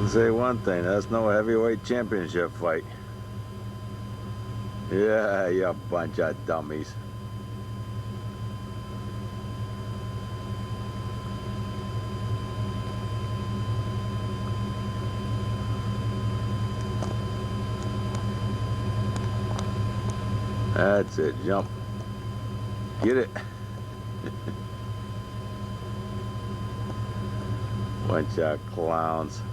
Say one thing, that's no heavyweight championship fight. Yeah, you bunch of dummies. That's it, jump. Get it. Bunch of clowns.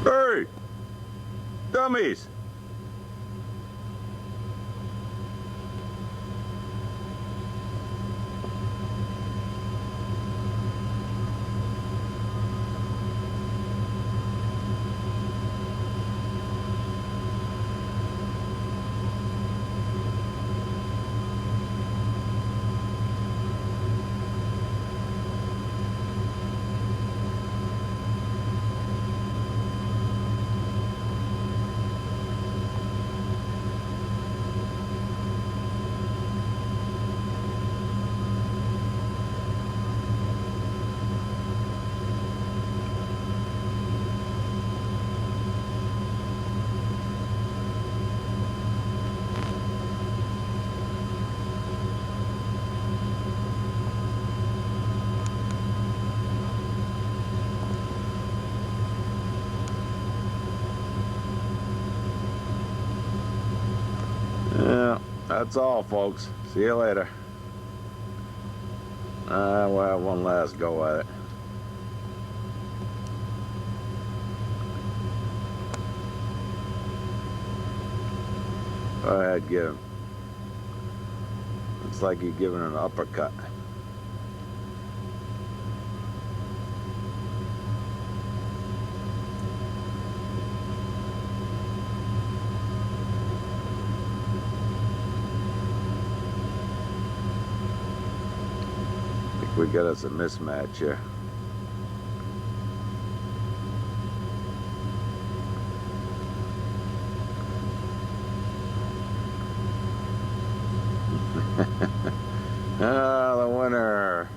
Hey! Dummies! Yeah, that's all, folks. See you later. We'll have one last go at it. Go ahead, give him. It's like you're giving an uppercut. I think we got us a mismatch here. Ah, the winner.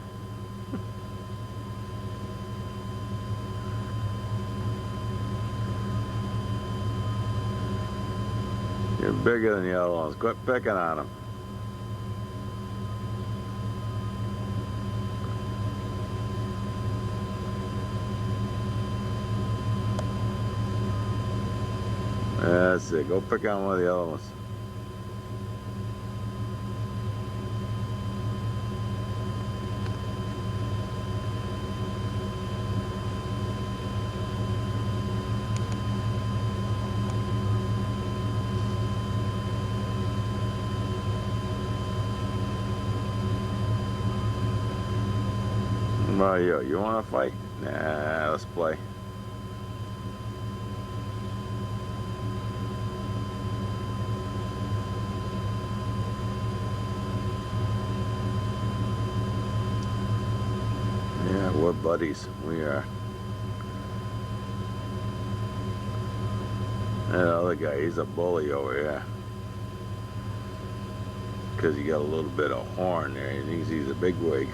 You're bigger than the other ones. Quit picking on them. That's it. Go pick on one of the other ones. Well, you want to fight? Nah, let's play. Yeah, we're buddies. We are. That other guy, he's a bully over here. Because he got a little bit of horn there. He thinks he's a bigwig.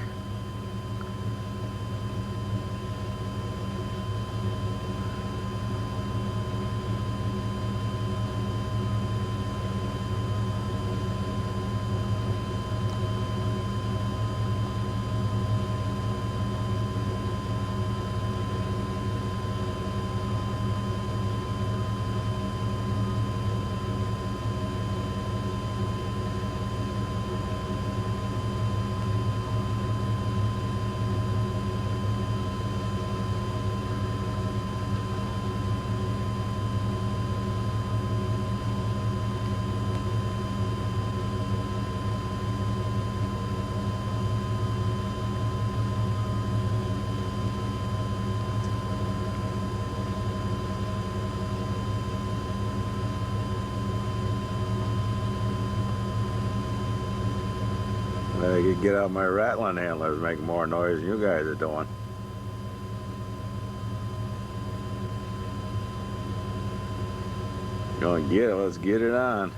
I could get out my rattling handlers, make more noise than you guys are doing. Gonna get it, let's get it on.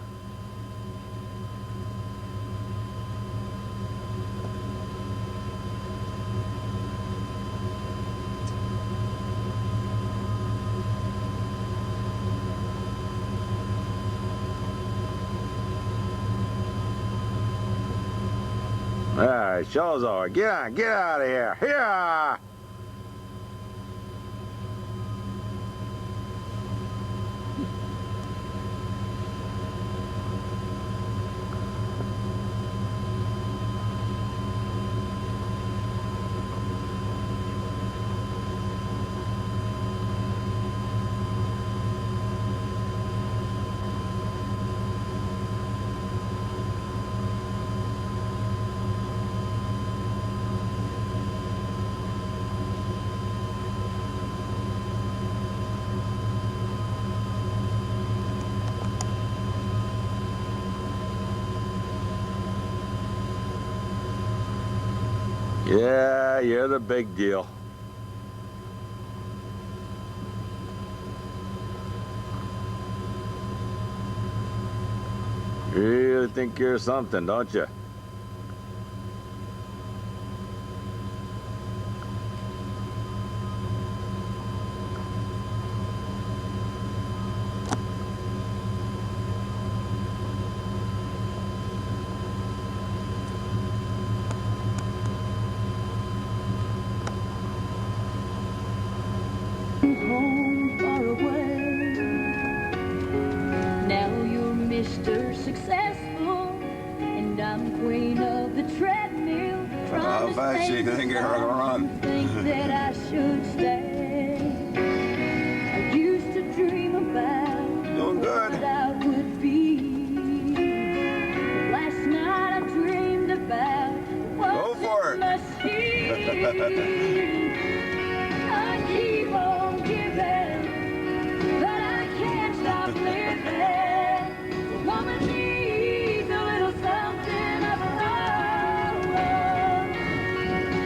Alright, show's over. Get on, get out of here. Here! Yeah, you're the big deal. You think you're something, don't you? Home far away. Now you're Mr. Successful, and I'm queen of the treadmill. If I actually think you're gonna run. Think that I should stay. I used to dream about Doing good. what I would be. Last night I dreamed about what Go for it. must be. I keep on giving, but I can't stop living. A woman needs a little something of her own.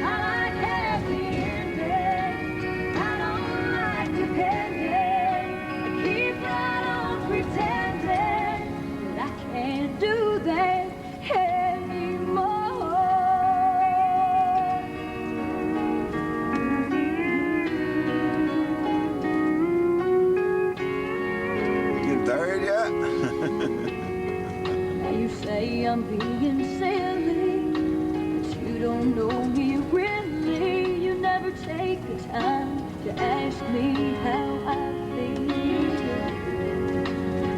I like happy endings. I don't like depending. I keep right on pretending that I can't do that anymore. Tired yet? Now you say I'm being silly, but you don't know me really. You never take the time to ask me how I feel.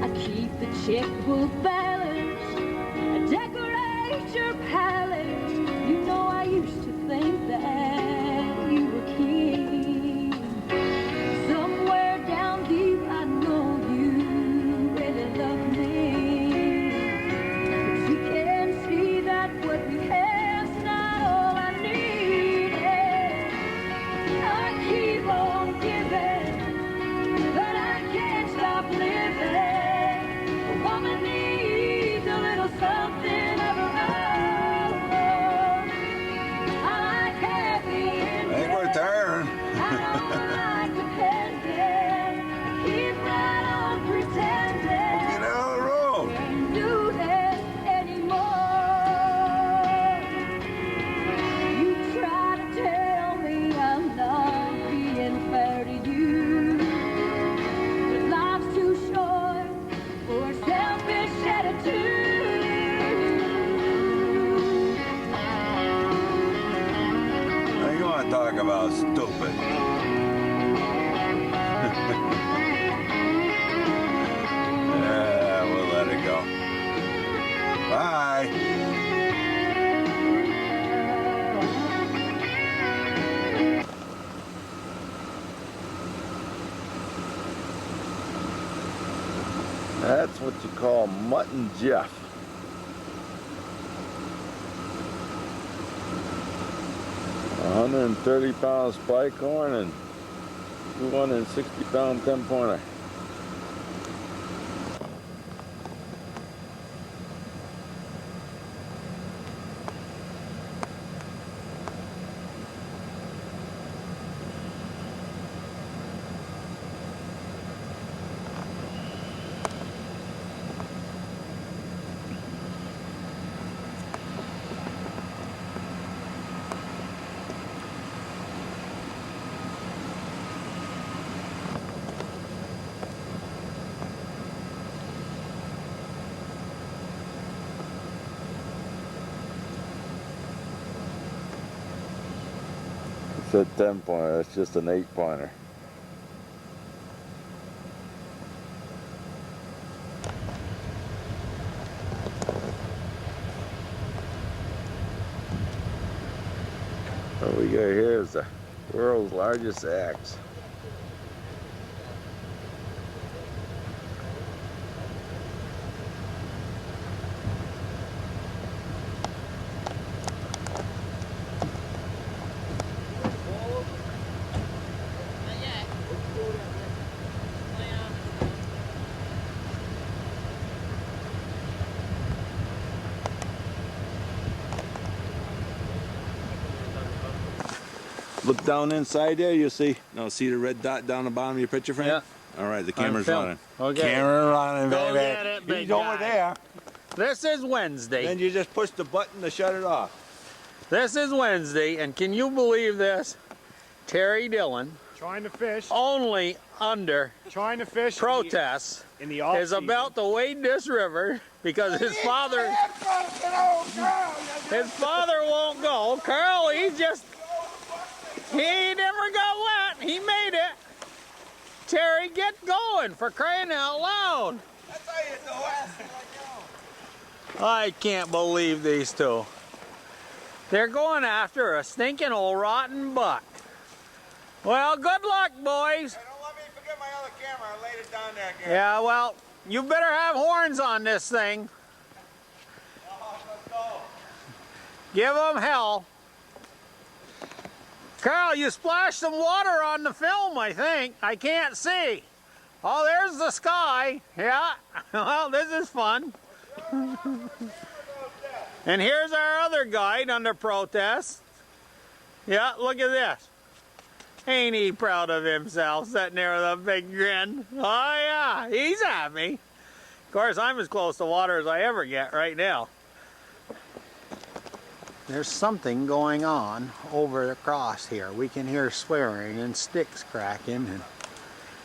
I keep the checkbook balance, I decorate your palace. You know I used to think that you were king. Somewhere down deep I know you really love me, but you can't see that what we have's not all I needed. I keep on giving, but I can't stop living. A woman needs a little something of her own. I like happy endings. I think we're tired. I don't like depending. Keep right on pretending. Get out of the road. Can't do this anymore. You try to tell me I'm not being fair to you, but life's too short for a selfish attitude. I think you want to talk about stupid. Yeah, we'll let it go. Bye. That's what you call Mutton Jeff. 130-pound spike horn and 260-pound 10-pointer. a 10-pointer. That's just an 8-pointer. What we got here is the world's largest axe. Look down inside there, you'll see. No, see the red dot down the bottom of your picture frame? Yeah. All right, the camera's running. Okay. Camera running, Go baby. get it, big He's over guy. there. This is Wednesday. Then you just push the button to shut it off. This is Wednesday, and can you believe this? Terry Dillon, Trying to fish. only under Trying to fish. protests, In the off is about to wade this river because his father won't go. Carl, he never got wet. He made it. Terry, get going, for crying out loud. That's how you do it. I can't believe these two. They're going after a stinking old rotten buck. Well, good luck, boys. Hey, don't let me forget my other camera. I laid it down there again. Yeah, well, you better have horns on this thing. Let's go. Give them hell. Carl, you splashed some water on the film, I think. I can't see. Oh, there's the sky. Yeah, well, this is fun. And here's our other guide under protest. Yeah, look at this. Ain't he proud of himself, sitting there with a big grin? Oh yeah, he's happy. Of course, I'm as close to water as I ever get right now. There's something going on over across here. We can hear swearing and sticks cracking, and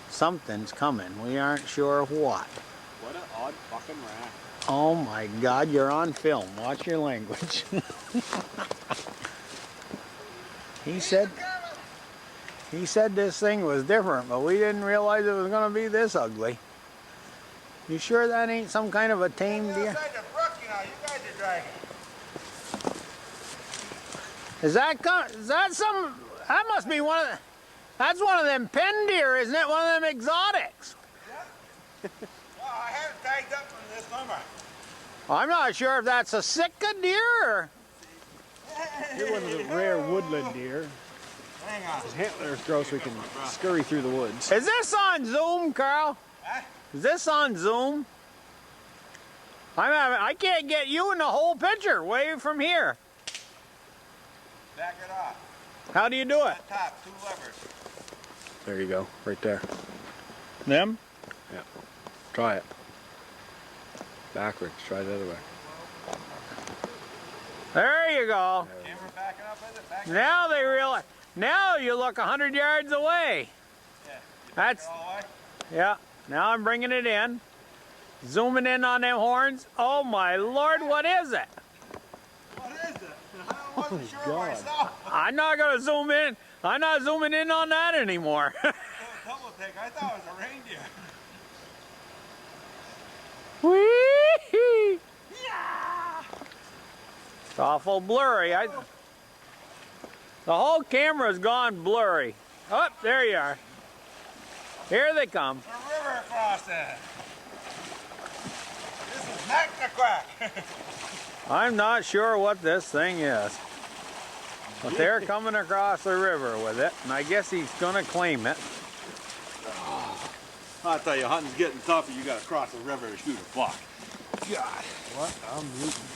something's coming. We aren't sure what. What an odd fucking rat. Oh my God, you're on film. Watch your language. He said this thing was different, but we didn't realize it was going to be this ugly. You sure that ain't some kind of a tame deer? Outside the brook, you know, you guys are dragging. That must be that's one of them pen deer, isn't it? One of them exotics. Well, I had it tagged up from this summer. I'm not sure if that's a Sitka deer or... You're one of the rare woodland deer. Hang on. His antler's grow so we can scurry through the woods. Is this on Zoom, Carl? Huh? Is this on Zoom? I can't get you in the whole picture way from here. Back it off. How do you do it? Top, 2 levers. There you go, right there. Them? Yeah. Try it. Backwards. Try the other way. There you go. Camera backing up with it. Back it Now they realize. Now you look 100 yards away. Yeah. That's, all the way. yeah. Now I'm bringing it in. Zooming in on them horns. Oh my Lord, what is it? What is it? I wasn't sure God. myself. I'm not gonna zoom in. I'm not zooming in on that anymore. Double take. I thought it was a reindeer. Whee! Yeah. It's awful blurry. The whole camera's gone blurry. Oh, there you are. Here they come. A river crossing. This is Macnaquack. I'm not sure what this thing is. But they're coming across the river with it, and I guess he's gonna claim it. I'll tell you, hunting's getting tougher. You gotta cross the river to shoot a buck. God. What? I'm mutant.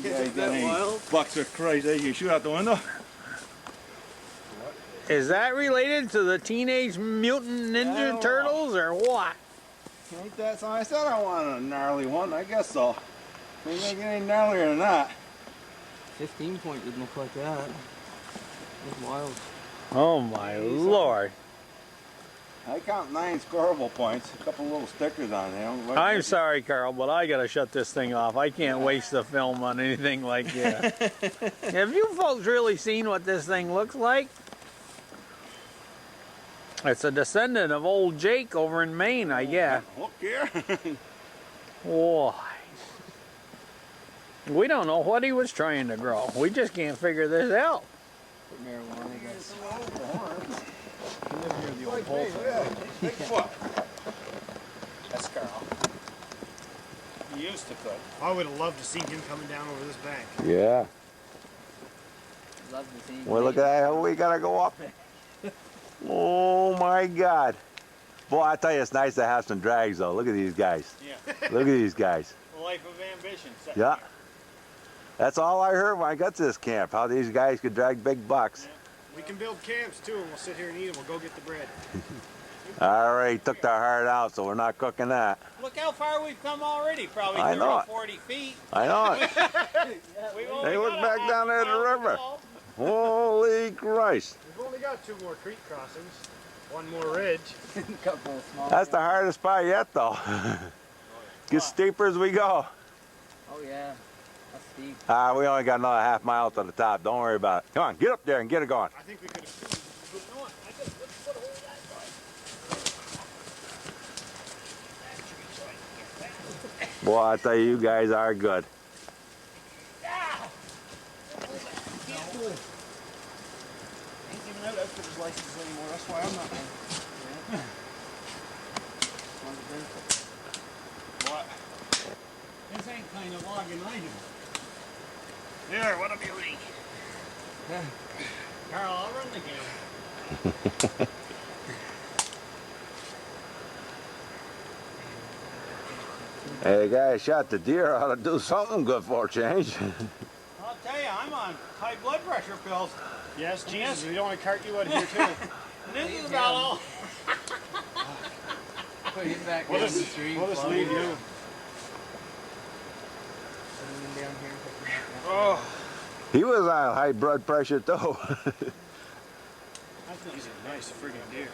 Isn't that wild? Bucks are crazy. You shoot out the window? Is that related to the Teenage Mutant Ninja Turtles or what? Ain't that so? I said I wanted a gnarly one. I guess so. They make it any gnarlier than that. 15 point didn't look like that. It was wild. Oh my Lord. I count 9 scoreable points. A couple little stickers on there. I'm sorry, Carl, but I gotta shut this thing off. I can't waste the film on anything like that. Have you folks really seen what this thing looks like? It's a descendant of old Jake over in Maine, I guess. Look here. Boy. We don't know what he was trying to grow. We just can't figure this out. Marijuana, I guess. Bigfoot. That's Carl. He used to cook. I would have loved to see him coming down over this bank. Yeah. Love to see. Well, look at that. We gotta go up. Oh my God. Boy, I tell you, it's nice to have some drags though. Look at these guys. Yeah. Look at these guys. The life of ambition. Yeah. That's all I heard when I got to this camp, how these guys could drag big bucks. We can build camps too, and we'll sit here and eat, and we'll go get the bread. I already took their heart out, so we're not cooking that. Look how far we've come already. Probably I know it. 40 feet. I know it. We've Hey, only look got a back half down there at the mile to river. go. Holy Christ. We've only got 2 more creek crossings, 1 more ridge. Couple of small. That's the hardest part yet, though. Get steeper as we go. Oh yeah, that's steep. We only got another half mile to the top. Don't worry about it. Come on, get up there and get it going. I think we could have. Boy, I tell you, you guys are good. Ain't giving out outfitter's license anymore. That's why I'm not one. What? This ain't kind of logging I do. Here, what a beauty. Carl, I'll run the game. Hey, the guy who shot the deer ought to do something good for a change. I'll tell you, I'm on high blood pressure pills. Yes, Jesus, we don't want to cart you out of here too. This is about all. Put him back We'll down just, the stream. we'll just follow leave him. you. Put him down here and put him back down. Oh, He was on high blood pressure, too. I think he's a nice friggin' deer.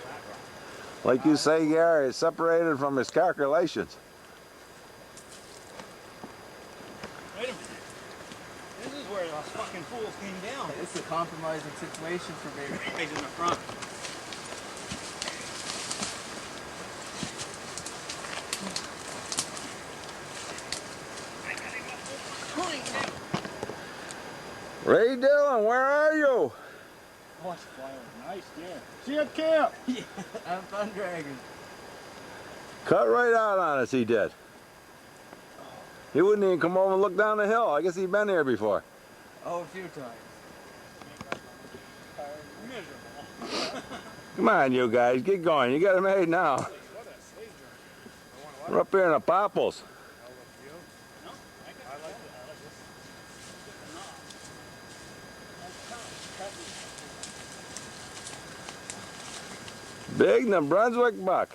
Like you say, Gary, it's separated from his calculations. Wait a minute. This is where those fucking fools came down. It's a compromising situation for me. Guys in the front. Ray Dillon, where are you? Oh, it's flying. Nice deer. See you at camp. I'm fun dragging. Cut right out on us, he did. He wouldn't even come over and look down the hill. I guess he'd been here before. Oh, a few times. Come on, you guys, get going. You got it made now. We're up here in the popples. Big New Brunswick buck.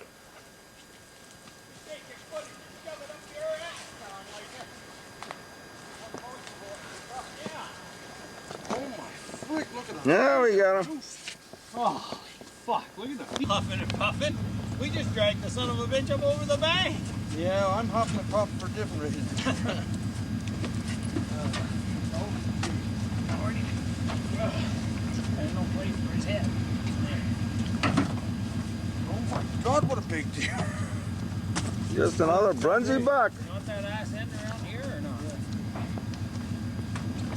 Yeah, we got him. Oh, fuck. Look at the puffing and puffing. We just dragged the son of a bitch up over the bank. Yeah, I'm huffing and puffing for different reasons. There's no place for his head. Oh my God, what a big deer. Just another Brunswick buck. You want that ass end around here or not?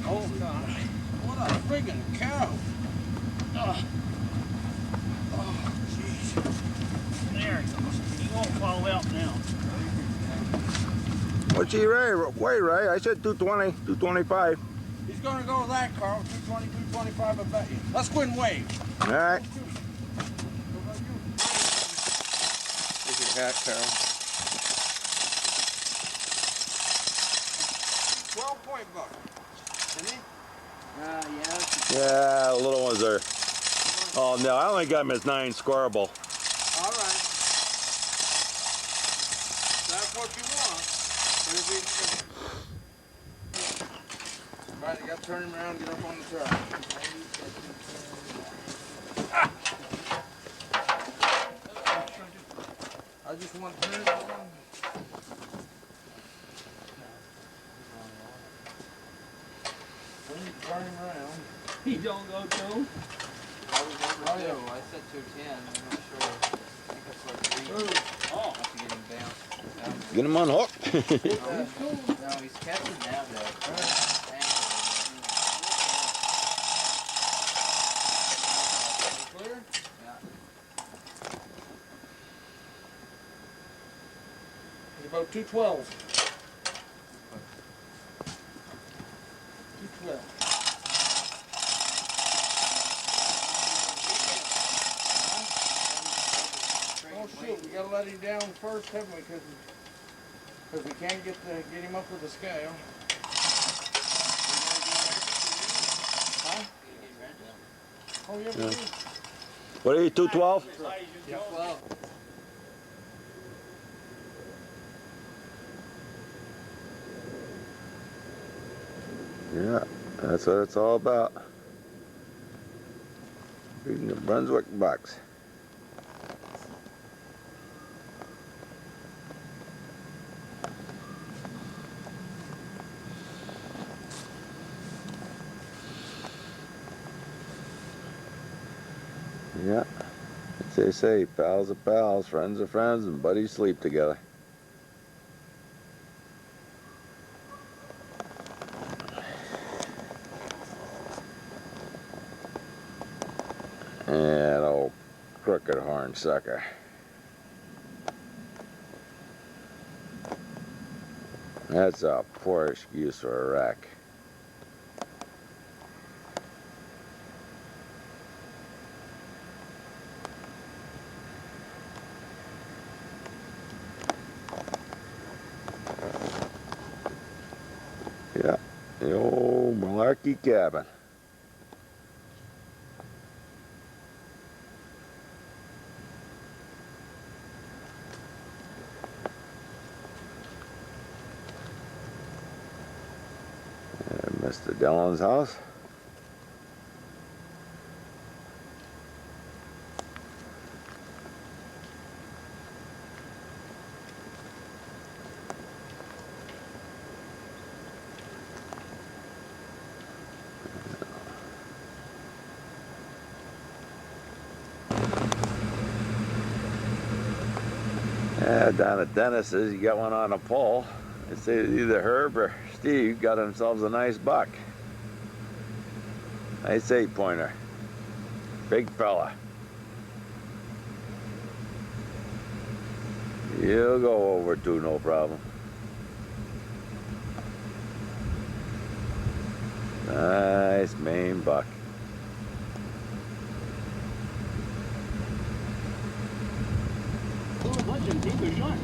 Oh God. What a friggin' cow. Oh, jeez. There he goes. He won't fall out now. What's he weigh, Ray? I said 220, 225. He's gonna go with that, Carl. 220, 225, I bet you. Let's go and weigh. All right. Look at that, Carol. 12-point buck. Isn't he? Yeah. Yeah, the little ones are. Oh no, I only got him as 9 scoreable. All right. That's what you want. Right, you got to turn him around and get up on the truck. I just want to turn it on. When you turn him around, He don't go too. I was going Oh, yeah, well, I said 210. I'm not sure. I think that's like 3. Oh. After getting bounced. Get him unhooked. No, he's catching now, though. Clear? Yeah. It's about 212. 212. Oh shoot, we gotta let him down first, haven't we? Because we can't get him up with the scale. Huh? Oh yeah, we do. What are you, 212? Yeah. Well, Yeah, that's what it's all about. Reading the Brunswick bucks. Yeah, as they say, pals are pals, friends are friends, and buddies sleep together. And old crooked horn sucker. That's a poor excuse for a wreck. Yeah, the old Malarkey cabin. Mr. Dillon's house. Yeah, down at Dennis's, you got one on a pole. It's either Herb or Steve got themselves a nice buck. Nice 8-pointer. Big fella. You'll go over 2, no problem. Nice Maine buck. Legend Keith the Sharks.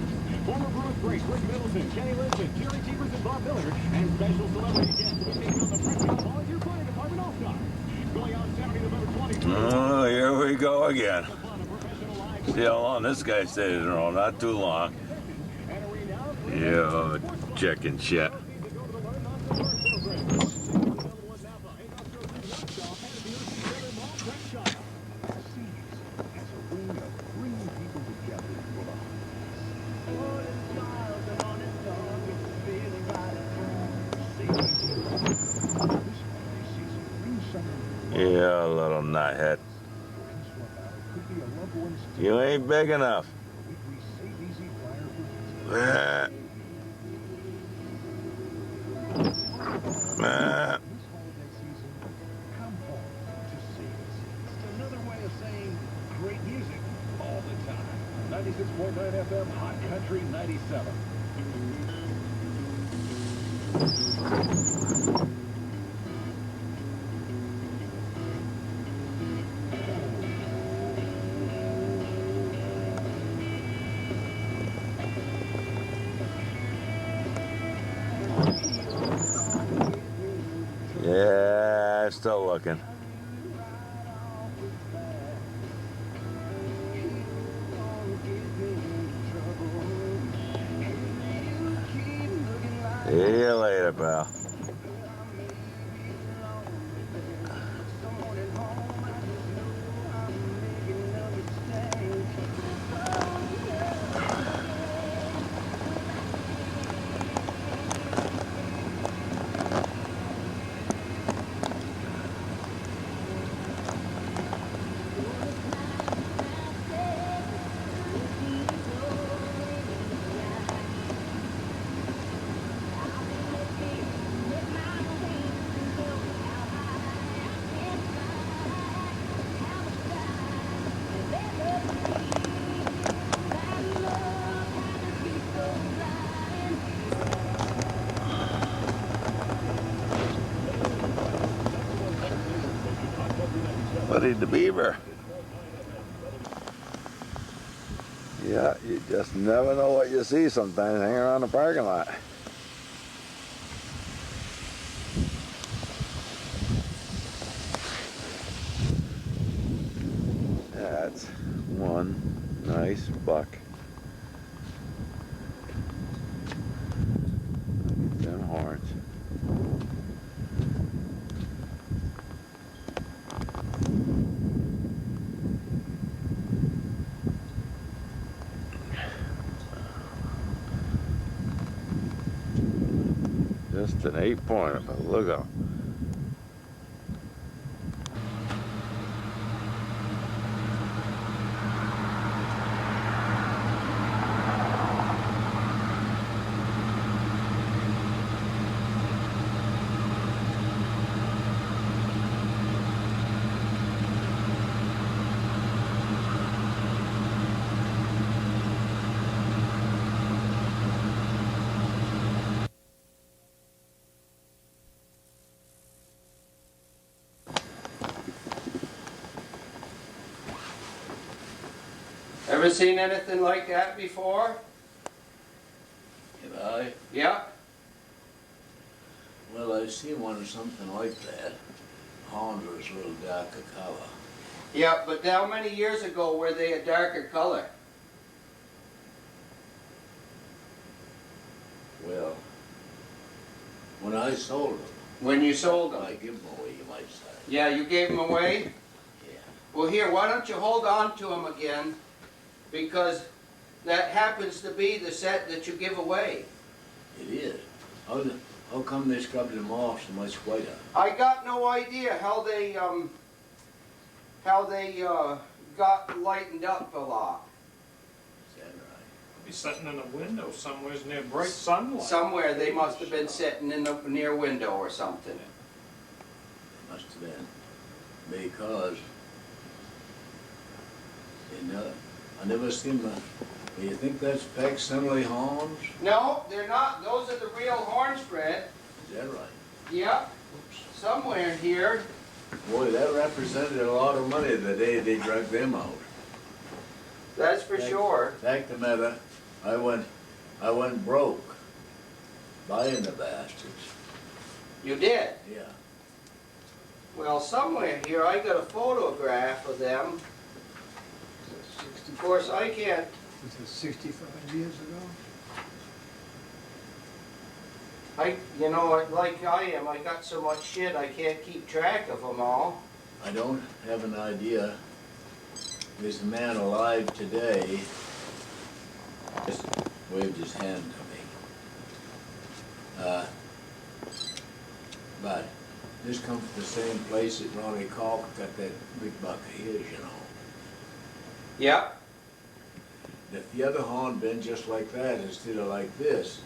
Former Bruins greats Rick Middleton, Kenny Lipton, Jerry Cheevers, and Bob Miller, and special celebrity guests to be taking on the French Volunteer Fire Department All-Star. Going on Saturday, November 23rd. Oh, here we go again. See how long this guy stayed in a row, not too long. Yo, chicken shit. Yeah, little nuthead. You ain't big enough. Ah. Ah. Another way of saying great music all the time. 96.9 FM, Hot Country 97. Yeah, still looking. See you later, pal. Buddy the Beaver. Yeah, you just never know what you see sometimes hanging around the parking lot. That's one nice buck. Look at them horns. Just an 8-pointer, but look out. Ever seen anything like that before? Have I? Yeah. Well, I've seen one or something like that. Horns was a little darker color. Yeah, but how many years ago were they a darker color? Well, when I sold them, When you sold them? I give them away, you might say. Yeah, you gave them away? Yeah. Well, here, why don't you hold on to them again? Because that happens to be the set that you give away. It is. How come they scrubbed them off so much whiter? I got no idea how they got lightened up a lot. Is that right? Be sitting in a window somewhere near bright sunlight. Somewhere they must have been sitting in the near window or something. Must have been. Because, you know, I never seen them. Do you think that's facsimile horns? No, they're not. Those are the real horns, Fred. Is that right? Yep. Somewhere here. Boy, that represented a lot of money the day they drug them out. That's for sure. Fact of the matter, I went broke buying the bastards. You did? Yeah. Well, somewhere here I got a photograph of them. Of course, I can't. Was it 65 years ago? You know, like I am, I got so much shit I can't keep track of them all. I don't have an idea. There's a man alive today. Just waved his hand to me. But this comes from the same place that Ronnie Kalk got that big buck of his, you know. Yep. If the other horn been just like that instead of like this,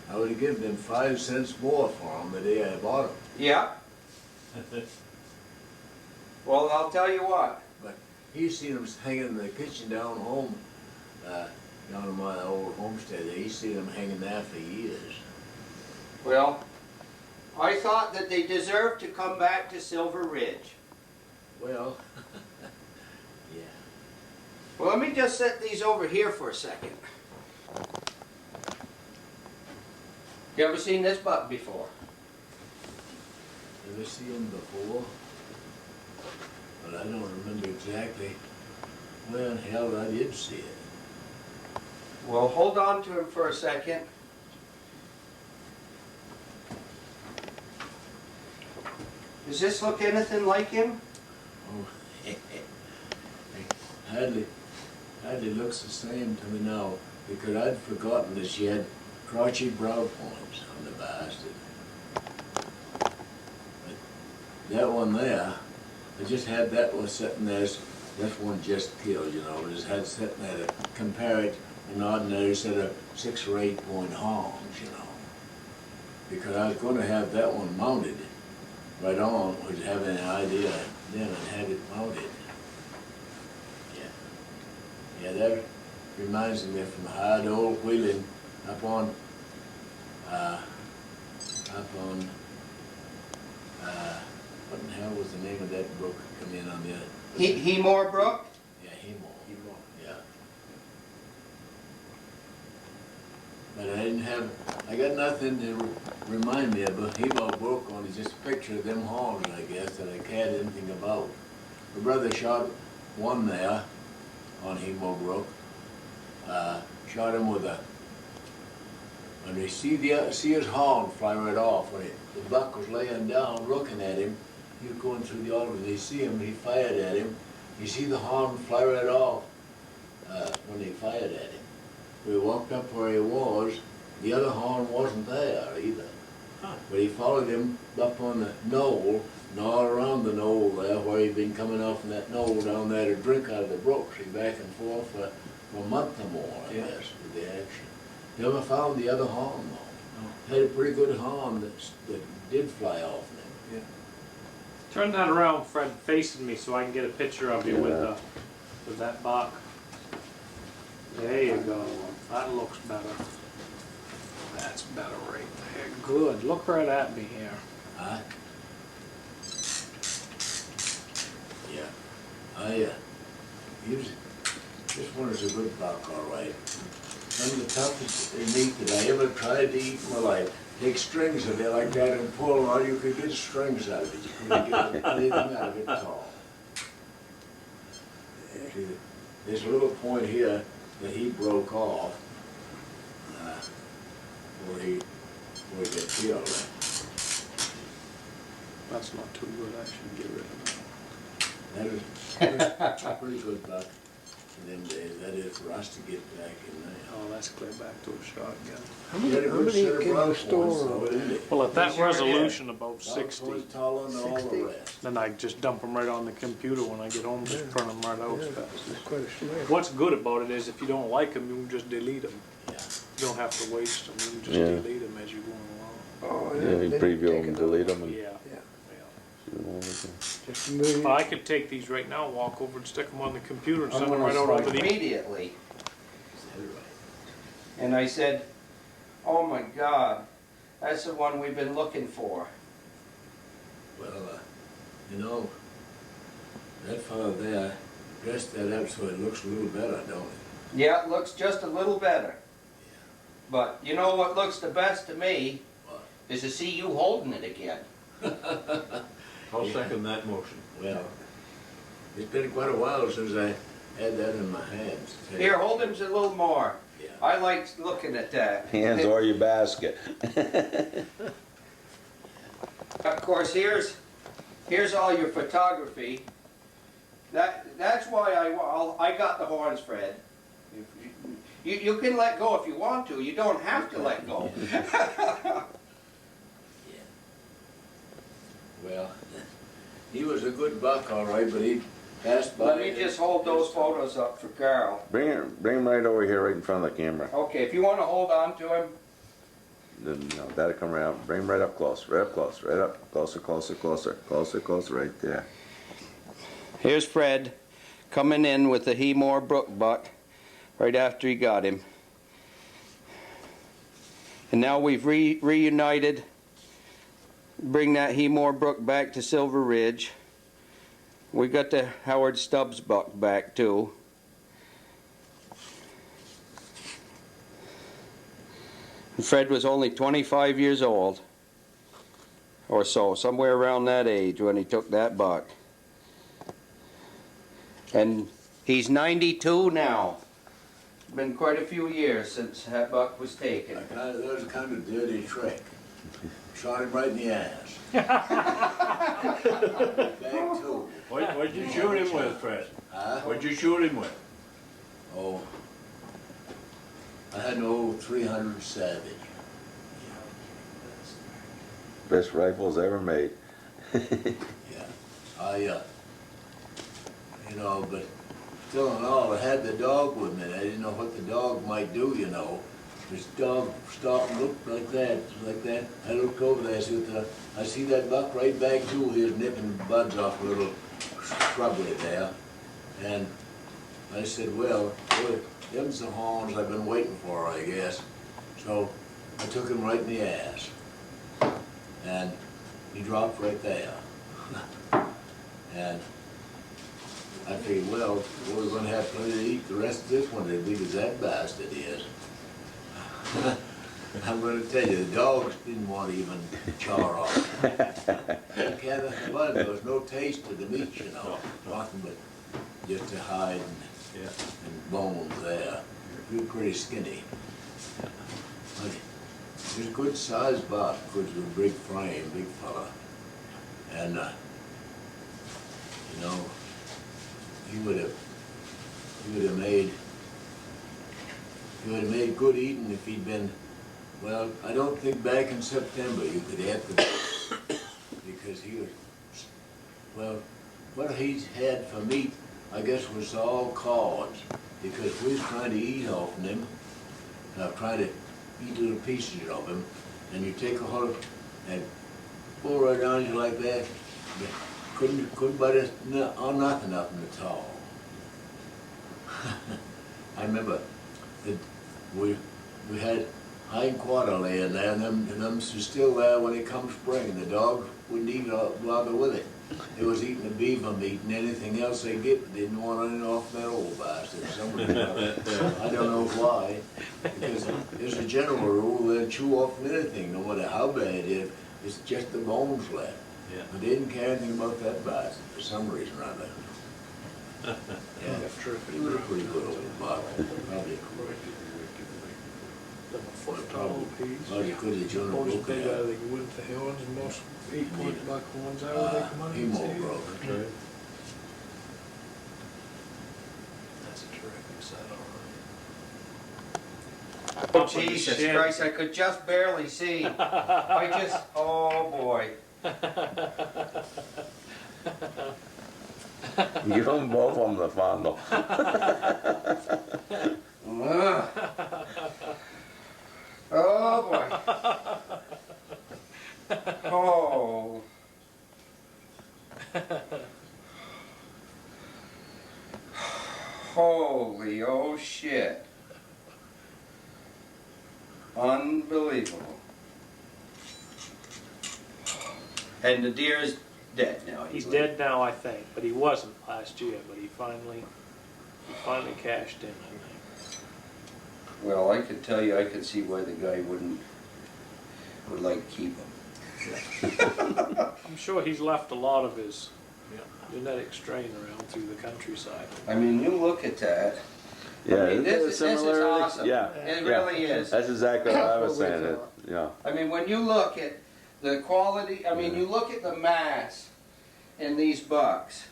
I would have given him 5 cents more for him the day I bought him. Yeah. Well, I'll tell you what. But he's seen them hanging in the kitchen down home, down in my old homestead. He's seen them hanging there for years. Well, I thought that they deserved to come back to Silver Ridge. Well, yeah. Well, let me just set these over here for a second. You ever seen this buck before? Ever seen him before? But I don't remember exactly where in hell I did see it. Well, hold on to him for a second. Does this look anything like him? Oh, hardly looks the same to me now, because I'd forgotten that she had crotchy brow points on the bastard. But that one there, I just had that one sitting there, that one just killed, you know, just had sitting there to compare it to an ordinary set of 6 or 8 point horns, you know. Because I was going to have that one mounted right on, was having an idea then and had it mounted. Yeah, that reminds me from hard old wheeling up on, what in hell was the name of that brook come in on the Hemore Brook? Yeah, Hemore. Yeah. But I got nothing to remind me of Hemore Brook, only just a picture of them horns, I guess, that I can't anything about. My brother shot one there on Hemore Brook. Shot him with a, when they see his horn fly right off, when the buck was laying down looking at him, he was going through the alder, they see him, he fired at him. You see the horn fly right off when they fired at him. We walked up where he was, the other horn wasn't there either. Huh. But he followed him up on the knoll, and all around the knoll there, where he'd been coming off from that knoll down there to drink out of the brook. See, back and forth for a month or more, I guess, with the action. Never found the other horn, though. Had a pretty good horn that did fly off him. Yeah. Turn that around, Fred, facing me so I can get a picture of you with that buck. There you go. That looks better. That's better right there. Good. Look right at me here. Huh? Yeah. This one is a good buck, all right. One of the toughest meat that I ever tried to eat in my life. Take strings of it like that and pull all you could get strings out of it. You couldn't get anything out of it at all. See, there's a little point here that he broke off where he got killed. That's not too good. I should get rid of That's a pretty good buck in them days. That is for us to get back in there. Oh, that's clear back to a shotgun. How many can you store? Well, at that resolution, about 60. Taller than all the rest. Then I just dump them right on the computer when I get home, just print them right out. It's quite a slab. What's good about it is if you don't like them, you can just delete them. Yeah. You don't have to waste them. You can just delete them as you're going along. Oh, Yeah, you preview them, delete them, and Yeah. Just a million. I could take these right now, walk over and stick them on the computer and send them right out over the... Immediately. And I said, oh my God, that's the one we've been looking for. Well, you know, that fellow there dressed that up so it looks a little better, don't it? Yeah, it looks just a little better. Yeah. But you know what looks the best to me? What? Is to see you holding it again. I'll second that motion. Well, it's been quite a while since I had that in my hands. Here, hold him a little more. Yeah. I like looking at that. hands or your basket. Of course, here's all your photography. That's why I got the horns, Fred. You can let go if you want to. You don't have to let go. Well, he was a good buck, all right, but he passed by. Let me just hold those photos up for Carl. Bring him right over here, right in front of the camera. Okay, if you want to hold on to him. Then, no, that'll come around. Bring him right up close, right up, closer, right there. Here's Fred coming in with the Hemore Brook buck right after he got him. And now we've reunited. Bring that Hemore Brook back to Silver Ridge. We got the Howard Stubbs buck back too. And Fred was only 25 years old or so, somewhere around that age when he took that buck. And he's 92 now. It's been quite a few years since that buck was taken. That was a kind of dirty trick. Shot him right in the ass. Back too. What'd you shoot him with, Fred? Huh? What'd you shoot him with? Oh, I had an old 300 Savage. Best rifles ever made. Yeah, you know, but still in all, I had the dog with me. I didn't know what the dog might do, you know. This dog stopped and looked like that. I looked over there, I see that buck right back too. He was nipping buds off a little shrubbery there. And I said, well, boy, them's the horns I've been waiting for, I guess. So I took him right in the ass. And he dropped right there. And I figured, well, we're gonna have plenty to eat the rest of this one as big as that bastard is. I'm gonna tell you, the dogs didn't want to even char off. There was no taste to the meat, you know, nothing but just the hide and bones there. You're pretty skinny. But it was a good sized buck, good with a big frame, big fella. And, you know, he would have made good eating if he'd been, well, I don't think back in September you could have them because he was, well, what he's had for meat, I guess, was all cause because we was trying to eat off of him, trying to eat little pieces of him, and you take a whole and pull right down you like that, but couldn't bite us on nothing up in the tall. I remember that we had hind quarter laying there, and them was still there when it come spring. The dog wouldn't eat bother with it. They was eating the beaver meat and anything else they get. They didn't want it off that old bastard. I don't know why, because there's a general rule they'll chew off anything, no matter how bad it is. It's just the bones left. Yeah. But they didn't care anything about that bastard for some reason or other. Yeah, he was a pretty good old buck. Probably as good as Jonah Most Brook. big out of the wood, the horns, and most 8-point buck horns out they come out He and more see. broke. That's a terrific saddle. Oh, Jesus Christ, I could just barely see. Oh boy. Give them both of them the fondle. Oh boy. Oh. Holy oh shit. Unbelievable. And the deer is dead now. He's dead now, I think, but he wasn't last year. But he finally cashed in, I think. Well, I could tell you, I could see why the guy would like to keep him. I'm sure he's left a lot of his genetic strain around through the countryside. I mean, you look at that. Yeah, I mean, this is awesome. Yeah, It really is. That's exactly what I was saying. Yeah. I mean, when you look at the quality, I mean, you look at the mass in these bucks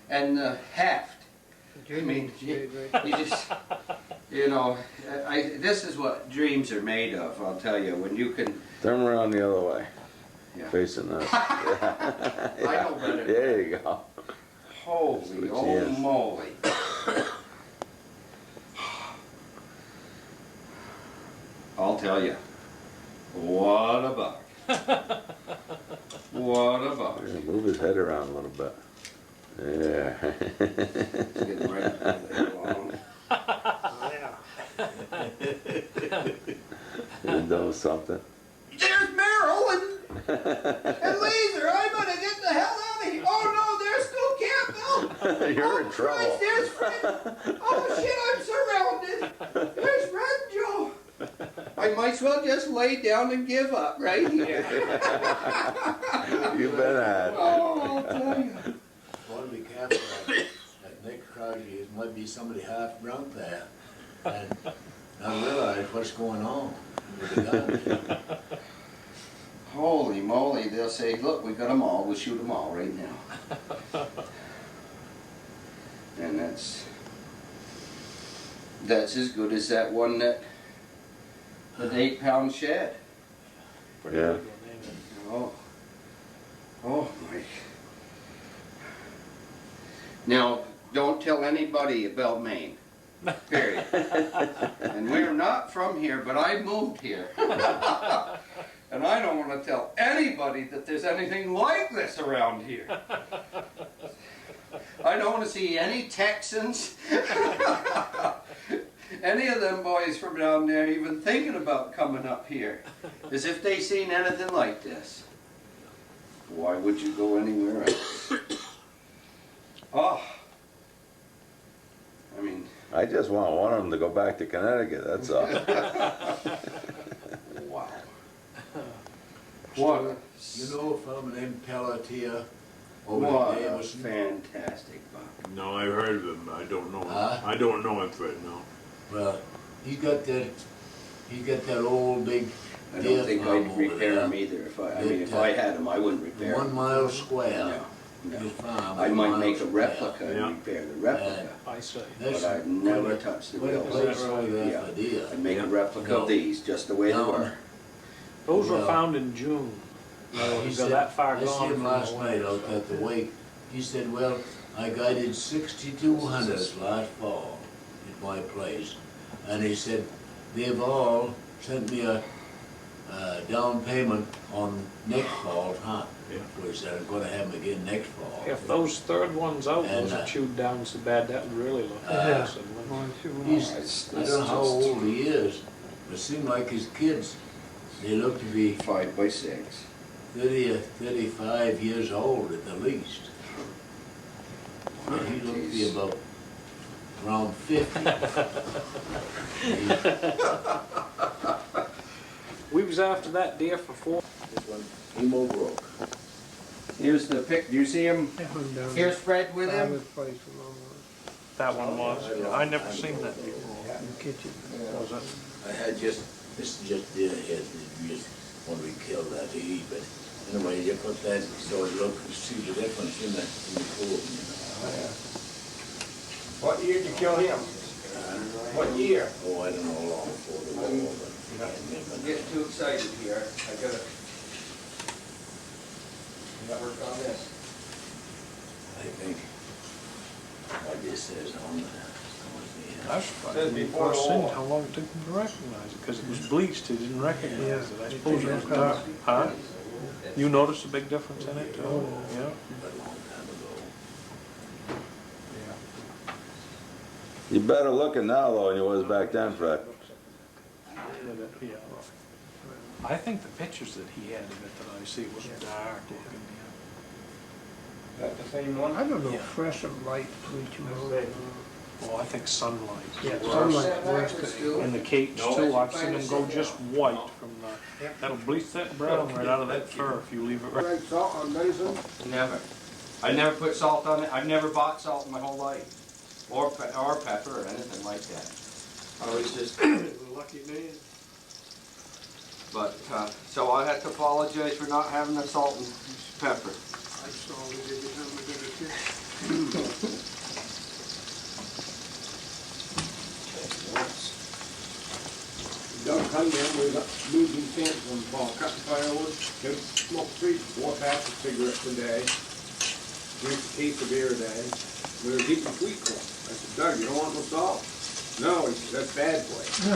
and the heft. I mean, you just, you know, this is what dreams are made of, I'll tell you. When you can... Turn them around the other way. Yeah. Facing us. I know better. There you go. Holy oh moly. I'll tell you. What a buck. What a buck. Yeah, move his head around a little bit. Yeah. It's getting ready to go on. He's doing something. There's Merrill and Laser. I'm gonna get the hell out of here. Oh no, there's still Campbell. You're in trouble. Christ, there's Fred. Oh shit, I'm surrounded. There's Fred and Joe. I might as well just lay down and give up right here. You've been at. Oh, I'll tell you. Want to be careful that next crowd here might be somebody half drunk there and not realize what's going on with the guns. Holy moly, they'll say, look, we got them all, we'll shoot them all right now. And that's as good as that one that the 8-pound shed. Yeah. Oh. Oh my. Now, don't tell anybody about Maine. Period. And we're not from here, but I moved here. And I don't want to tell anybody that there's anything like this around here. I don't want to see any Texans, any of them boys from down there even thinking about coming up here, as if they seen anything like this. Why would you go anywhere else? Oh, I mean, I just want one of them to go back to Connecticut, that's all. wow. What? You know, a fellow named Pelletier What over a in Davis. fantastic buck. No, I've heard of him. I don't know him. Huh? I don't know him, Fred, no. Well, he's got that old big I deer don't think farm I'd over repair there. them either. I mean, if I had them, I wouldn't repair 1 them. mile square. No, no. His farm, I 1 might mile make a square. replica Yeah. and repair the replica, I see. That's but I'd never quite a- touch the quite a real place ones. like that Yeah. for deer. I'd make a Yeah. replica of No. these, just the way they No. were. Those were Well, found in June. No, He go said, that far I gone see him from last the night way. out at the wake. He said, well, I guided 6,200 last fall at my place. And he said, they've all sent me a down payment on next fall's hunt. Yeah. So he said, I'm gonna have them again next fall. If those third ones out, And, those are chewed down so bad, that would really look impressive. wouldn't it? He's, I don't know how old he is, but it seemed like his kids, they look to be 5 by 6. 30 or 35 years old at the least. But he looked to be about around 50. We was after that deer for 4. This one, Emo Brook. Here's the pic. Do you see him? Here's Fred with him. That one was. I never seen that before. Was it? I had this is just deer head that you just want to be killed that to eat, but anyway, you put that so you look and see the difference in the pool. What year did you kill him? What year? Oh, I don't know long before the war, but I can't I'm remember. getting too excited here. I gotta work on this. I think what this says on the That's Says funny. before First the seen war. how long it took him to recognize it, because it was bleached, he didn't recognize it. I suppose it was Yeah. dark. Huh? You noticed a big difference in it too? Yeah. a long time ago. You better looking now though than you was back then, Fred. Yeah. I think the pictures that he had of it that I see was dark looking. Is that the same one? I don't know, Yeah. fresh and light between two hours. Oh, I think sunlight. Yeah, Worse. sunlight works. In the cage too, I've seen them go just white from the, that'll bleach that brown right out of that fur if you leave it right. Red salt on venison? Never. I never put salt on it. I've never bought salt in my whole life, or pepper or anything like that. I was just. Lucky man. But so I have to apologize for not having the salt and pepper. I saw it every time I did it. Doug Cunningham was up moving fence one fall, cutting firewood, took smoked 4 packs of cigarettes a day, drink a case of beer a day. We were eating sweet corn. I said, Doug, you don't want no salt? No, he said, that's bad for you.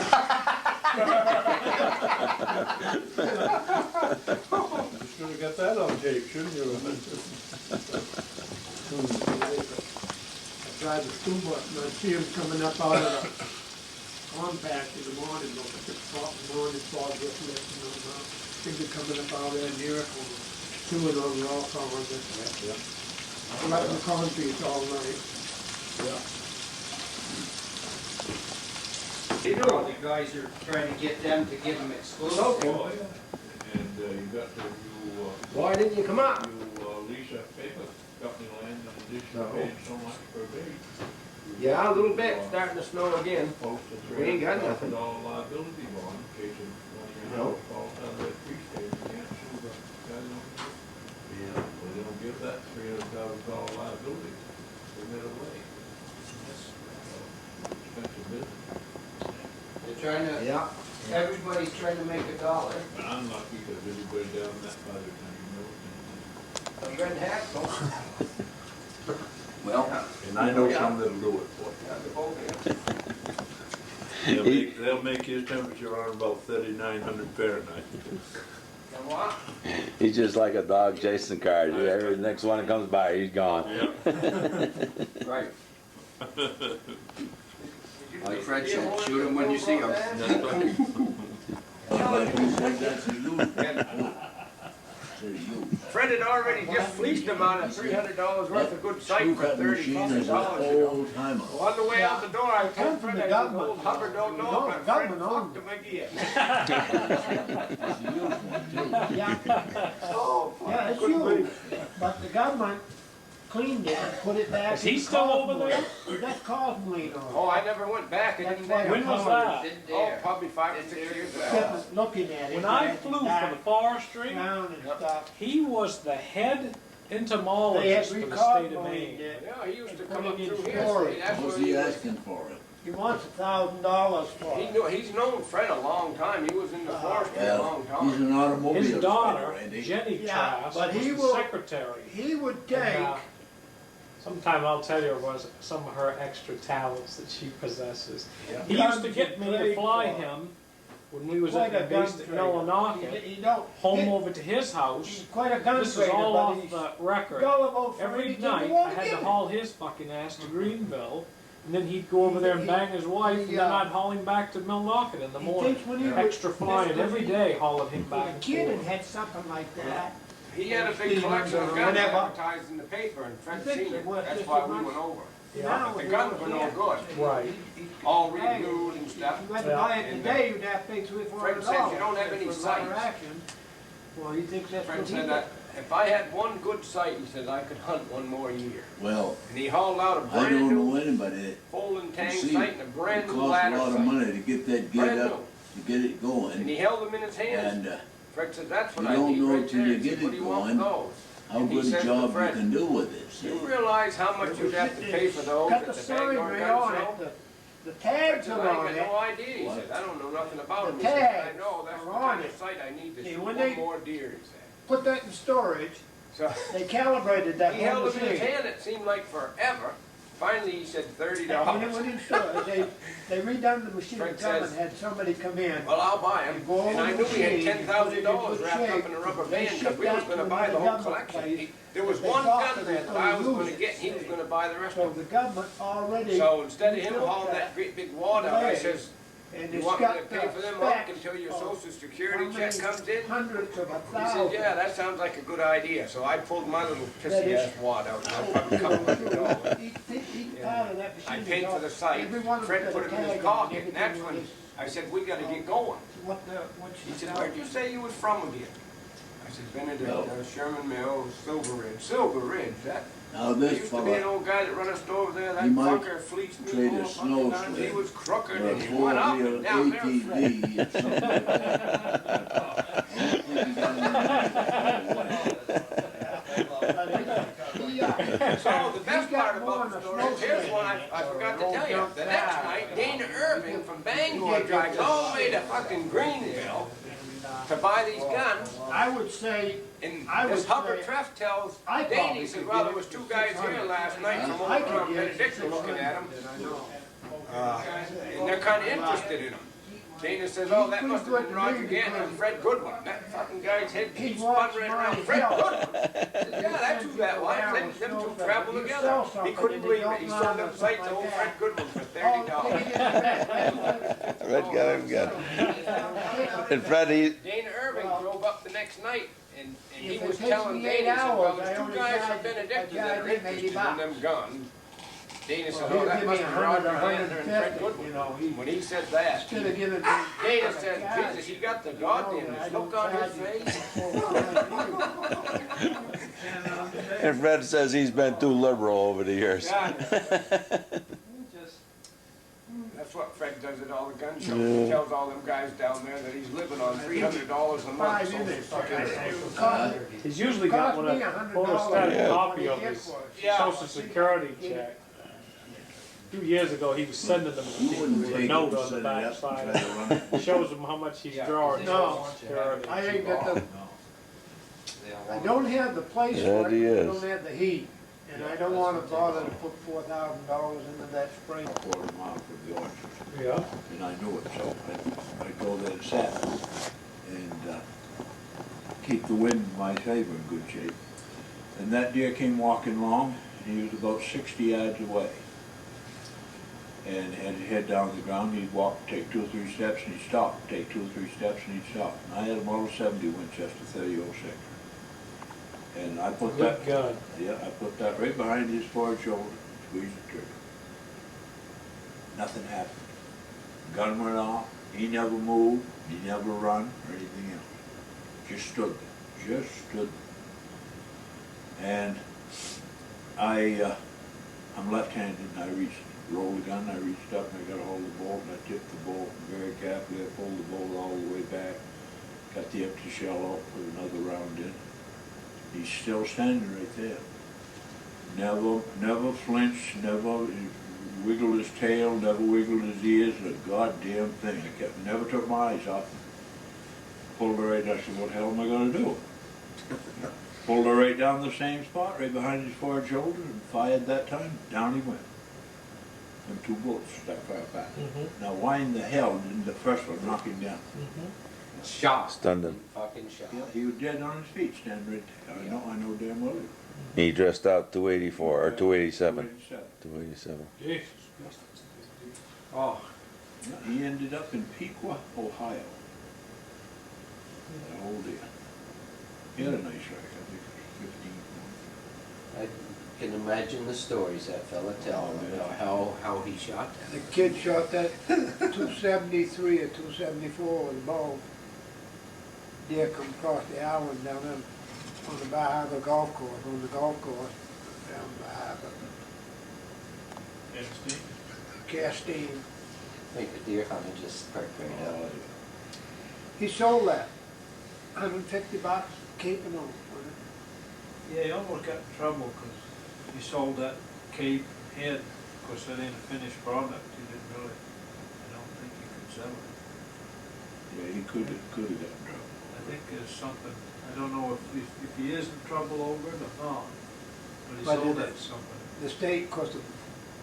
You should have got that on tape, shouldn't you? I tried the school bus and I see him coming up out of the compact in the morning, look at the top of the morning, fog just lifting them up. Things are coming up out of there near it, two of those are all covered. I'm out in the concrete all night. All the guys are trying to get them to give them exclusive. Oh, yeah. And you got to, Why didn't you come up? lease that paper, company land, in addition to paying so much per day. Yeah, a little bit, starting to snow again. Post a We ain't got nothing. $300,000 liability bond in case of one of your No. house falls down that tree stand, you can't sue the guy on it. Yeah. Well, they don't give that $300,000 liability, they get away. That's expensive business. They're trying to. Yeah. Everybody's trying to make a dollar. But I'm lucky because everybody down in that part of town knows. You got half of them. Well. And I know some that'll do it for you. They'll make his temperature around about 3,900 Fahrenheit. And what? He's just like a dog chasing cars. Every next one that comes by, he's gone. Right. Like Fred said, shoot them when you see them. Fred had already just fleeced him out of $300 worth of good sight for Screw-cutting machine is an $30,000. You know. old timer. Well, on the way out the door, I told Fred, the I said, government. old Hubbard don't know, No, but the Fred government fucked him again. Yeah. Oh, Yeah, it's good you. move. But the government cleaned it and put it back. Is he in still over there? That's cosmetic on it. Oh, I never went back. I didn't That's When was why that? Oh, probably 5 or 6 years I ago. kept looking at it. When I flew for the forestry, Down and stuff. he was the head They had entomologist for the state of recosmeted Maine. it. Yeah, he used to Put come it up in through here. storage. That's What's where he was. asking for it? He wants $1,000 for He it. knew, he's known Fred a long time. He was in the forestry a long Well, he's time. an automobile His daughter, trader, ain't he? Jenny Yeah, Trask, but was he the will- secretary. He would And, take, sometime I'll tell you was some of her extra talents that she possesses. Yeah. He used to get me to fly him when we was quite a at gun based at trader. Millinocket, He don't, home over to his house. he's quite a gun This is trader, all but off he's the record. gullible for Every anything night you I want to had to give him. haul his fucking ass to Greenville, and then he'd go over there and bang his wife, and then I'd haul him back to Millinocket in the He morning. thinks when he was Extra flying every day, hauling him back a and kid and forth. had something like that. He had a big collection of guns advertised in the paper, and Fred seen it. That's why we went over. Now But the we guns don't were no care. good. Right. All renewed and stuff. If you had to buy it today, you'd have to pay $300 or $400. Fred says you don't have any for sights. lever action. Well, he thinks that's Fred what he said did. that if I had one good sight, he said I could hunt one more year. Well, And he hauled out a I brand don't know new anybody that folding tang see, sight and a brand it new costs a ladder lot of sight. money to get that Brand gate new. up, to get it And going. he held them in his hands. And Fred said, that's what you I don't need know right till there. you He get said, what it do you want going, with those? how And he good a says to job you Fred, can do with it. Do you see? realize how much you'd have to pay for those Got at the the sign Bangor right gun on show? it. The Fred tags said, are I on got it. no idea. He What? said, I don't know nothing about The them. He said, tags I know, that's are the on kind of it. sight I need to See, shoot when one they- more deer, he said. Put that in storage. So They calibrated that he whole held them in his machine. hand, it seemed like forever. Finally, he said When it $30. went in storage, they redone the machine Fred and come and says- had somebody come in. Well, I'll buy them. You go And I over knew he had the machine, put it in $10,000 good wrapped up shape. in a rubber They band because shipped we was that going to to buy the whole another collection. place. There was They one thought gun that there they that I was were going to losing. get, and he was going to buy the rest So of the them. government already. So instead of him built hauling that great big wad out, I says, and you it's want me to got pay the for them up specs until your of social security how check many comes in? hundreds of a He said, thousand. yeah, that sounds like a good idea. So I pulled my little That pissy is- ass wad out and I put a couple $100. Each part of that machine. I is paid for all- the site. every one of Fred them put got it a in his tag on pocket, and everything that's on when this. I said, we got to get going. What He she said, said, where'd you say you was from again? I said, Benedict, No. Sherman Mills, Silver Ridge. Silver Ridge, that. Now There this used to be an fella, old guy that run a store over there. That He might fucker fleeced me trade a more snow fucking times. He sled was crooked or a and he went up four-wheel and down there. ATV or something like that. I don't think he got any- So the best part about the story is, here's one I forgot to tell you. The next night, Dana Irving from Bangor drives all the way to fucking Greenville to buy these guns. I would say, And I this would Hubbard say- Treff tells I Danny, probably he says, could well, get there it was for two guys here 600. last night from I over could from get it for Benedict looking at them. 600, I know. And they're kind of interested in him. Dana says, oh, that must have been Roger Gantt and Fred Goodwin. That fucking guy's head keeps spun right around. Fred Goodwin? Yeah, that's who that was. Them two travel together. He couldn't believe it. He sold them sights to old Fred Goodwin for $30. Fred got him. And Fred, Dana Irving drove up the next night, and he If it was takes telling me Dana, he 8 said, well, hours, I there's two only guys charge- from Benedictine I that are charge him interested 80 in them guns. Dana said, Well, oh, that he'll must give be me Roger 100, Gander and Fred 150, Goodwin. you know, When he said that, Instead of giving. Dana said, Jesus, he got the goddamn look on his face. and Fred says he's been too liberal over the years. Yeah. That's what Fred does at all the gun shows. He tells all them guys down there that he's living on $300 a month. So He's usually got one a photostatic Yeah. copy of his Social Security check. 2 years ago, he was sending them to people wouldn't with a take note it, on the set it back up and side. try to run it. It shows him how much he's drawing. No. Social Security. I ain't got the, I don't have the place Yeah, for it, he I is. don't have the heat, and I don't wanna bother to put $4,000 into that spray. A quarter mile from the orchard, Yeah. and I knew it, so I go there and sat and keep the wind in my favor in good shape. And that deer came walking along, and he was about 60 yards away. And had his head down to the ground, he'd walk, take 2 or 3 steps, and he'd stop, take 2 or 3 steps, and he'd stop. And I had a Model 70 Winchester 3006. And I put Good that, God. yeah, I put that right behind his forward shoulder, squeezed the trigger. Nothing happened. Gun went off, he never moved, he never run or anything else. Just stood there, just stood there. And I'm left-handed and I rolled the gun, I reached up and I got a hold of the bolt and I tipped the bolt very carefully. I pulled the bolt all the way back, got the empty shell off, put another round in. He's still standing right there. Never flinched, never wiggled his tail, never wiggled his ears, a goddamn thing. Never took my eyes off him. Pulled her right, I said, what the hell am I gonna do? Pulled her right down the same spot, right behind his forward shoulder, and fired that time, down he went. Them 2 bullets that far back. Now why in the hell didn't the first one knock him down? Shot. Stunned him. Fucking shot. Yeah, he was dead on his feet, standing right there. I know damn well he was. He dressed out 284 or 287. 287. 287. Jesus. Oh. Yeah, he ended up in Pequot, Ohio. That whole deal. He had a nice rack, I think it was 15 points. I can imagine the stories that fella telling about how he shot that. The kid shot that 273 or 274 with a bow. Deer come across the island down there on the Bar Harbor golf course, down by Harbor. Castine. I think the deer hunter just perked right up. He sold that. $150, keeping on. Yeah, he almost got in trouble because he sold that cape head. Of course, that ain't a finished product. He didn't really, I don't think he could sell it. Yeah, he could have got in trouble. I think there's something, I don't know if he is in trouble over it or not, but he sold that to somebody. The state, of course,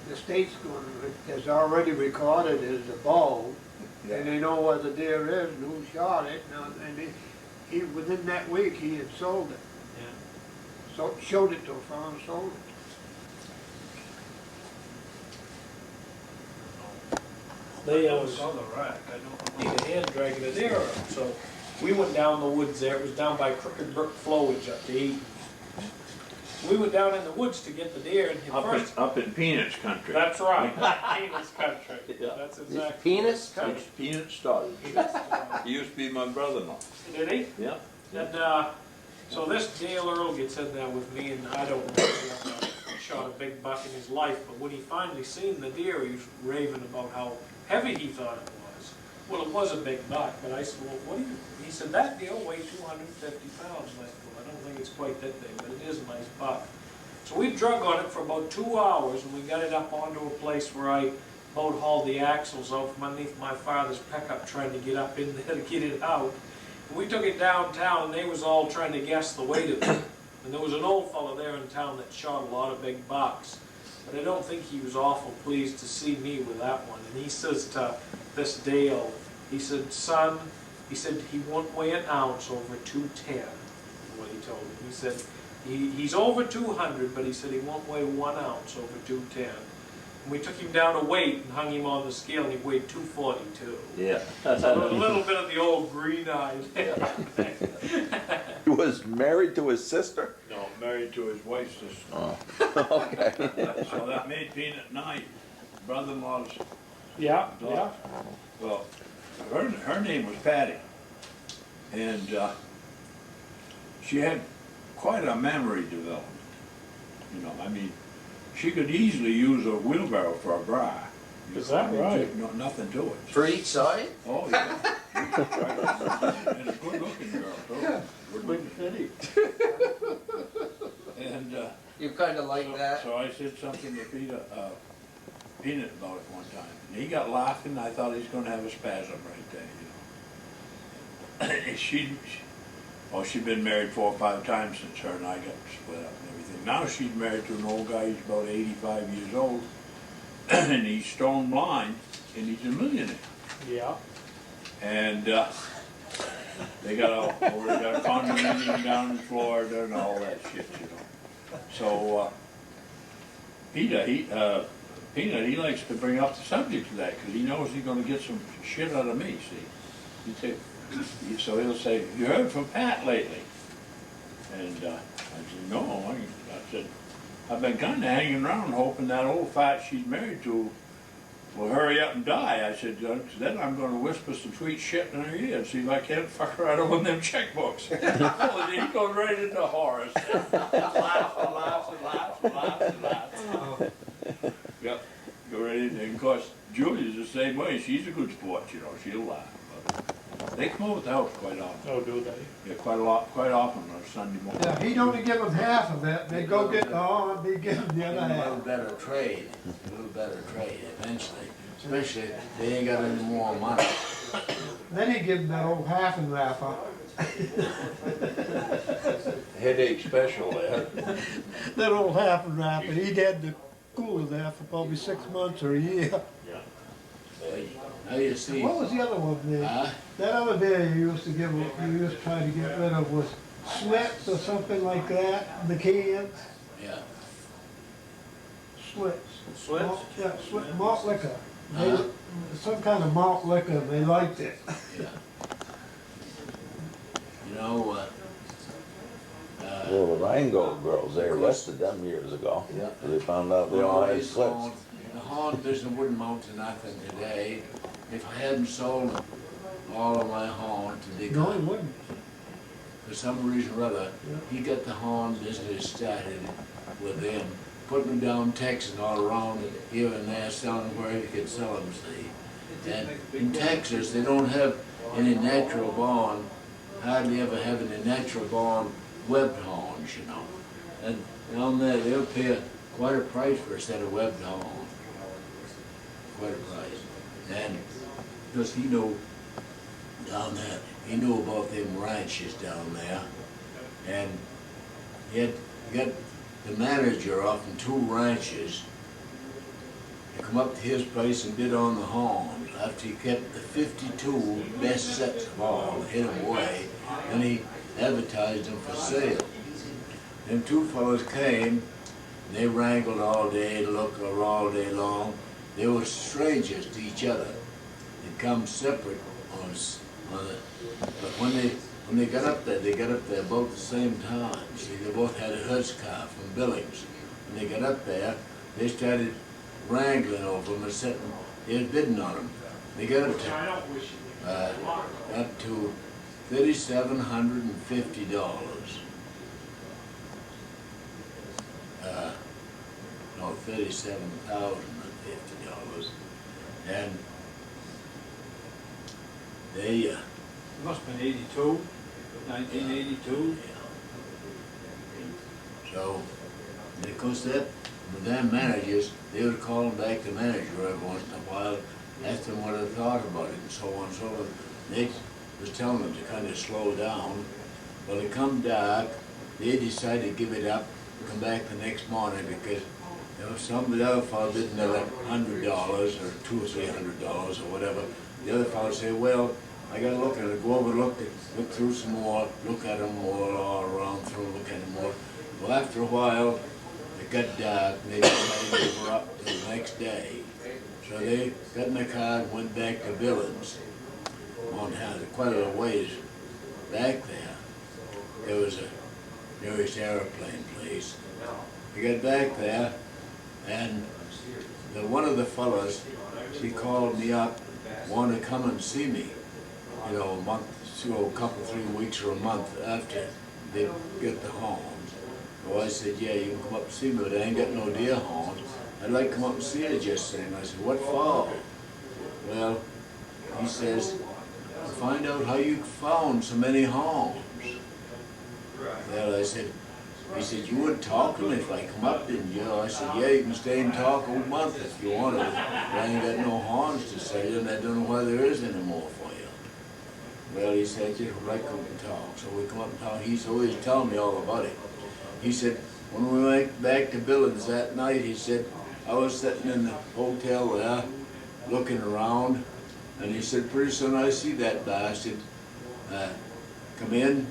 the state's going to, has already recorded it as a bow, and they know what the deer is and who shot it, and he within that week he had sold it. Yeah. So showed it to a farm, sold it. They saw the rack. I don't know. need a hand dragging a deer around. So we went down the woods there. It was down by Crooked Brook Flowage up to Eaton. We went down in the woods to get the deer. And Up in Peanuts country. That's right. Peanuts country. Yeah. That's exactly. Peanuts? It's Peanut started. He used to be my brother-in-law. Did he? Yeah. And so this Dale Earl gets in there with me, and I don't know if he shot a big buck in his life, but when he finally seen the deer, he was raving about how heavy he thought it was. Well, it was a big buck, but I said, well, what do you, he said, that deer weighed 250 pounds. And I said, well, I don't think it's quite that big, but it is a nice buck. So we drug on it for about 2 hours, and we got it up onto a place where I boat hauled the axles out from underneath my father's pickup, trying to get up in there to get it out. And we took it downtown, and they was all trying to guess the weight of it. And there was an old fellow there in town that shot a lot of big bucks. But I don't think he was awful pleased to see me with that one. And he says to this Dale, he said, son, he said he won't weigh an ounce over 210, what he told me. He said, he's over 200, but he said he won't weigh 1 ounce over 210. And we took him down a weight and hung him on the scale, and he weighed 242. Yeah. So a little bit of the old green eye. He was married to his sister? No, married to his wife's sister. Oh, okay. So that made Peanut and I, brother-in-law's Yeah, daughter. yeah. Well, her name was Patty. And she had quite a memory development. You know, I mean, she could easily use a wheelbarrow for a bra. Is that right? No, nothing to it. For each side? Oh, yeah. And a good-looking girl, too. Good-looking fitty. And You kind of like that? so I said something to Peanut about it one time. And he got laughing. I thought he was going to have a spasm right there, you know. She'd been married 4 or 5 times since her and I got split up and everything. Now she's married to an old guy. He's about 85 years old. And he's stone blind, and he's a millionaire. Yeah. And they got a condominium down in Florida and all that shit, you know. So Peanut, he likes to bring up the subject of that because he knows he's going to get some shit out of me. See, so he'll say, "You heard from Pat lately?" And I said, no, I said, I've been kind of hanging around hoping that old fat she's married to will hurry up and die. I said, then I'm going to whisper some sweet shit in her ear and see if I can't fuck her out of one of them checkbooks. He goes right into Horace. Laughs and laughs and laughs and laughs and laughs. Yep, go right in there. And of course, Julia's the same way. She's a good sport, you know. She'll laugh. But they come over to the house quite often. Oh, do they? Yeah, quite often on Sunday morning. Yeah, he'd only give them half of it. They'd go get the horn, and they'd give them the other A half. little better trade, eventually. Especially if they ain't got any more money. Then he'd give them that old half and wrapper. Headache special there. That old half and wrapper. He'd had the cooler there for probably 6 months or a year. Now you see. What was the other one there? That other beer you used to give, you used to try to get rid of was Schlitz or something like that, the cans. Yeah. Schlitz. Schlitz? Yeah, Schlitz, malt liquor. Some kind of malt liquor, they liked it. Yeah. You know, Well, the Rheingold girls, they arrested them years ago. Yeah. They found out they all had slips. the horn business wouldn't amount to nothing today if I hadn't sold all of my horn to the No, guy. it wouldn't. For some reason or other, he got the horn business started with them, putting them down Texas all around here and there, selling where he could sell them, see. And in Texas, they don't have any natural born, hardly ever have any natural born webbed horns, you know. And down there, they'll pay quite a price for a set of webbed horn. Quite a price. And because he knew down there, he knew about them ranches down there. And he had got the manager off in 2 ranches to come up to his place and bid on the horns after he kept the 52 best sets of all, hid them away, and he advertised them for sale. Them 2 fellows came, and they wrangled all day, looked all day long. They were strangers to each other. They'd come separate on the, but when they got up there, about the same time. See, they both had a hearse car from Billings. When they got up there, they started wrangling over them and sitting, they were bidding on them. They got up to $3,750. No, $37,050. And they, It must have been 82, 1982. So, and of course that, with them managers, they would call them back to manager every once in a while, ask them what they thought about it and so on and so on. They was telling them to kind of slow down. Well, it come dark, they decided to give it up, come back the next morning because there was some of the other fellow bidding at like $100 or $200 or $300 or whatever. The other fellow said, well, I gotta look at it, go over, look through some more, look at them more, all around through, look at them more. Well, after a while, it got dark, and they decided they were up till the next day. So they got in the car and went back to Billings. On quite a little ways back there, there was a nearest airplane place. We got back there, and one of the fellows, he called me up, wanted to come and see me. You know, a month, a couple, 3 weeks or a month after they get the horns. So I said, yeah, you can come up and see me, but I ain't got no deer horns. I'd like to come up and see you just saying. I said, what for? Well, he says, to find out how you found so many horns. Well, I said, he said, you wouldn't talk to me if I come up, didn't you? I said, yeah, you can stay and talk all month if you want to. But I ain't got no horns to sell you, and I don't know why there is any more for you. Well, he said, just right come and talk. So we come up and talk. He's always telling me all about it. He said, when we went back to Billings that night, he said, I was sitting in the hotel there, looking around, and he said, pretty soon I see that bastard come in,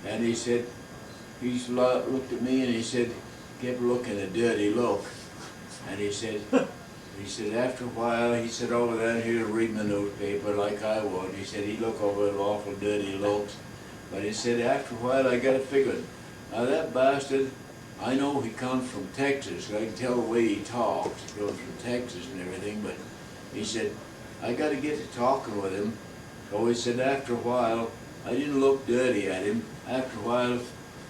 and he said, he looked at me and he said, kept looking a dirty look, and he said, after a while, he said, over there here reading the newspaper like I would. He said, he looked over at awful dirty looks. But he said, after a while, I got it figured. Now that bastard, I know he comes from Texas. I can tell the way he talks. He goes from Texas and everything, but he said, I got to get to talking with him. So he said, after a while, I didn't look dirty at him. After a while,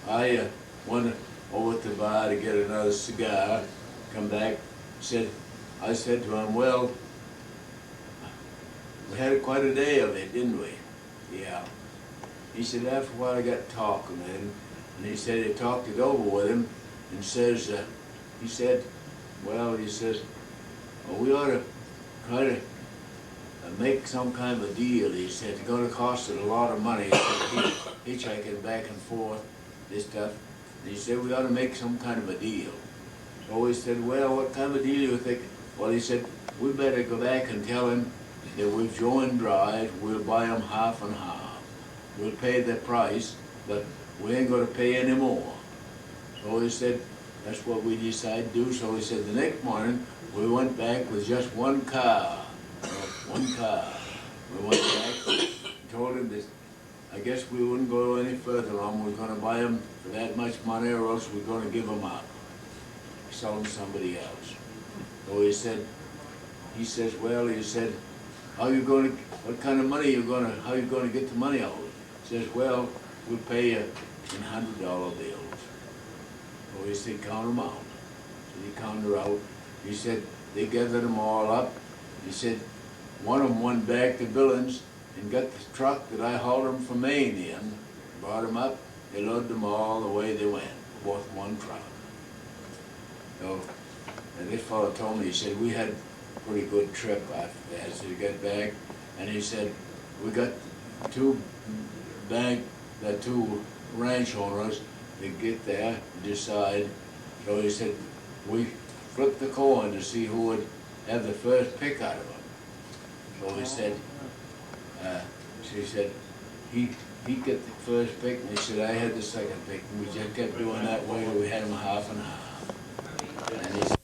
I went over to the bar to get another cigar, come back, I said to him, well, we had quite a day of it, didn't we? Yeah. He said, after a while I got talking with him, and he said he talked it over with him, and says, he said, well, he says, well, we ought to try to make some kind of a deal. He said, it's going to cost us a lot of money. He said, hitchhiking back and forth, this stuff. And he said, we ought to make some kind of a deal. So he said, well, what kind of a deal do you think? Well, he said, we better go back and tell him that we've joined drive, we'll buy him half and half. We'll pay the price, but we ain't going to pay any more. So he said, that's what we decided to do. So he said, the next morning, we went back with just one car. One car. We went back and told him that I guess we wouldn't go any further on. We're going to buy him for that much money or else we're going to give him up. Sell him to somebody else. So he said, well, he said, how you going to, what kind of money you going to, how you going to get the money out? He says, well, we'll pay you in $100 bills. So he said, count them out. So he counted her out. He said, they gathered them all up. He said, one of them went back to Billings and got the truck that I hauled them from Maine in, brought them up, they loaded them all the way they went, both one truck. So, and this fellow told me, he said, we had a pretty good trip after that, so he got back, and he said, we got two ranch owners to get there and decide. So he said, we flipped the coin to see who would have the first pick out of them. So he said, she said, he got the first pick, and he said, I had the second pick, and we just kept doing that way till we had them half and half. And he said,